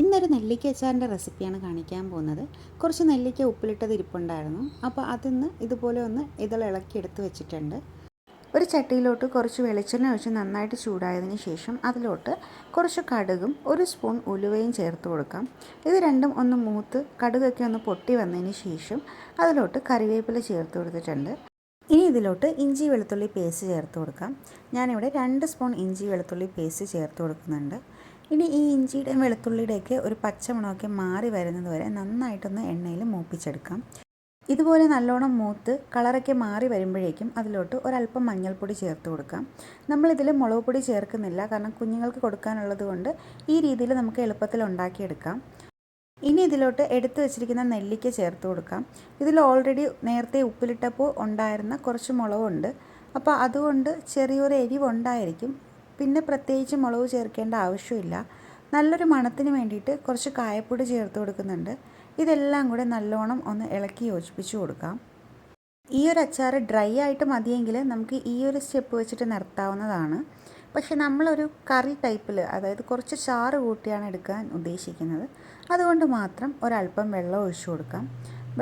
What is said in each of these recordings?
ഇന്നൊരു നെല്ലിക്ക അച്ചാറിൻ്റെ റെസിപ്പിയാണ് കാണിക്കാൻ പോകുന്നത്. കുറച്ച് നെല്ലിക്ക ഉപ്പിലിട്ടത് ഇരിപ്പുണ്ടായിരുന്നു. അപ്പോൾ അതിന്ന് ഇതുപോലെ ഒന്ന് ഇളക്കി എടുത്ത് വെച്ചിട്ടുണ്ട്. ഒരു ചട്ടിയിലോട്ട് കുറച്ച് വെളിച്ചെണ്ണ ഒഴിച്ച് നന്നായിട്ട് ചൂടായതിന് ശേഷം അതിലോട്ട് കുറച്ച് കടുകും ഒരു സ്പൂൺ ഉലുവയും ചേർത്ത് കൊടുക്കാം. ഇത് രണ്ടും ഒന്ന് മൂത്ത് കടുകൊക്കെ ഒന്ന് പൊട്ടി വന്നതിന് ശേഷം അതിലോട്ട് കറിവേപ്പില ചേർത്ത് കൊടുത്തിട്ടുണ്ട്. ഇനി ഇതിലോട്ട് ഇഞ്ചി വെളുത്തുള്ളി പേസ്റ്റ് ചേർത്ത് കൊടുക്കാം. ഞാനിവിടെ 2 സ്പൂൺ ഇഞ്ചി വെളുത്തുള്ളി പേസ്റ്റ് ചേർത്ത് കൊടുക്കുന്നുണ്ട്. ഇനി ഈ ഇഞ്ചിയുടെയും വെളുത്തുള്ളിയുടെയൊക്കെ ഒരു പച്ചമണമൊക്കെ മാറി വരുന്നത് വരെ നന്നായിട്ടൊന്ന് എണ്ണയിൽ മൂപ്പിച്ചെടുക്കാം. ഇതുപോലെ നല്ലോണം മൂത്ത് കളറൊക്കെ മാറി വരുമ്പോഴേക്കും അതിലോട്ട് ഒരല്പം മഞ്ഞൾപ്പൊടി ചേർത്ത് കൊടുക്കാം. നമ്മളിതിൽ മുളക് പൊടി ചേർക്കുന്നില്ല, കാരണം കുഞ്ഞുങ്ങൾക്ക് കൊടുക്കാനുള്ളത് കൊണ്ട് ഈ രീതിയിൽ നമുക്ക് എളുപ്പത്തിൽ ഉണ്ടാക്കിയെടുക്കാം. ഇനി ഇതിലോട്ട് എടുത്തു വെച്ചിരിക്കുന്ന നെല്ലിക്ക ചേർത്ത് കൊടുക്കാം. ഇതിൽ ഓൾറെഡി നേരത്തെ ഉപ്പിലിട്ടപ്പോൾ ഉണ്ടായിരുന്ന കുറച്ച് മുളകുണ്ട്. അപ്പോൾ അതുകൊണ്ട് ചെറിയൊരു എരിവുണ്ടായിരിക്കും. പിന്നെ പ്രത്യേകിച്ച് മുളക് ചേർക്കേണ്ട ആവശ്യമില്ല. നല്ലൊരു മണത്തിന് വേണ്ടിയിട്ട് കുറച്ച് കായപ്പൊടി ചേർത്ത് കൊടുക്കുന്നുണ്ട്. ഇതെല്ലാം കൂടെ നല്ലോണം ഒന്ന് ഇളക്കി യോജിപ്പിച്ച് കൊടുക്കാം. ഈ ഒരു അച്ചാർ ഡ്രൈ ആയിട്ട് മതിയെങ്കിൽ നമുക്ക് ഈ ഒരു സ്റ്റെപ്പ് വെച്ചിട്ട് നിർത്താവുന്നതാണ്. പക്ഷെ നമ്മളൊരു കറി ടൈപ്പിൽ, അതായത് കുറച്ച് ചാറ് കൂട്ടിയാണ് എടുക്കാൻ ഉദ്ദേശിക്കുന്നത്. അതുകൊണ്ട് മാത്രം ഒരല്പം വെള്ളം ഒഴിച്ചു കൊടുക്കാം.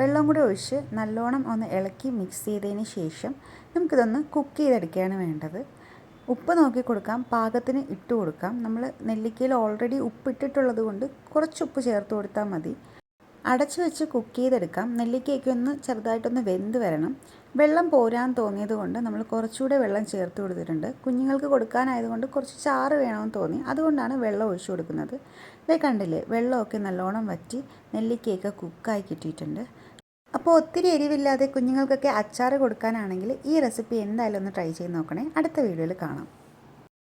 വെള്ളം കൂടി ഒഴിച്ച് നല്ലോണം ഒന്ന് ഇളക്കി മിക്സ് ചെയ്തതിന് ശേഷം നമുക്കിതൊന്ന് കുക്ക് ചെയ്തെടുക്കുകയാണ് വേണ്ടത്. ഉപ്പ് നോക്കി കൊടുക്കാം, പാകത്തിന് ഇട്ട് കൊടുക്കാം. നമ്മൾ നെല്ലിക്കയിൽ ഓൾറെഡി ഉപ്പിട്ടിട്ടുള്ളത് കൊണ്ട് കുറച്ച് ഉപ്പ് ചേർത്ത് കൊടുത്താൽ മതി. അടച്ചു വെച്ച് കുക്ക് ചെയ്തെടുക്കാം. നെല്ലിക്കയൊക്കെ ഒന്ന് ചെറുതായിട്ടൊന്ന് വെന്ത് വരണം. വെള്ളം പോരാൻ തോന്നിയത് കൊണ്ട് നമ്മൾ കുറച്ചുകൂടെ വെള്ളം ചേർത്ത് കൊടുത്തിട്ടുണ്ട്. കുഞ്ഞുങ്ങൾക്ക് കൊടുക്കാനായതുകൊണ്ട് കുറച്ച് ചാറ് വേണമെന്ന് തോന്നി, അതുകൊണ്ടാണ് വെള്ളം ഒഴിച്ചു കൊടുക്കുന്നത്. ഇതേ കണ്ടില്ലേ, വെള്ളമൊക്കെ നല്ലോണം വറ്റി നെല്ലിക്കയൊക്കെ കുക്കായി കിട്ടിയിട്ടുണ്ട്. അപ്പോൾ ഒത്തിരി എരിവില്ലാതെ കുഞ്ഞുങ്ങൾക്കൊക്കെ അച്ചാർ കൊടുക്കാനാണെങ്കിൽ ഈ റെസിപ്പി എന്തായാലും ഒന്ന് ട്രൈ ചെയ്ത് നോക്കണേ. അടുത്ത വീഡിയോയിൽ കാണാം.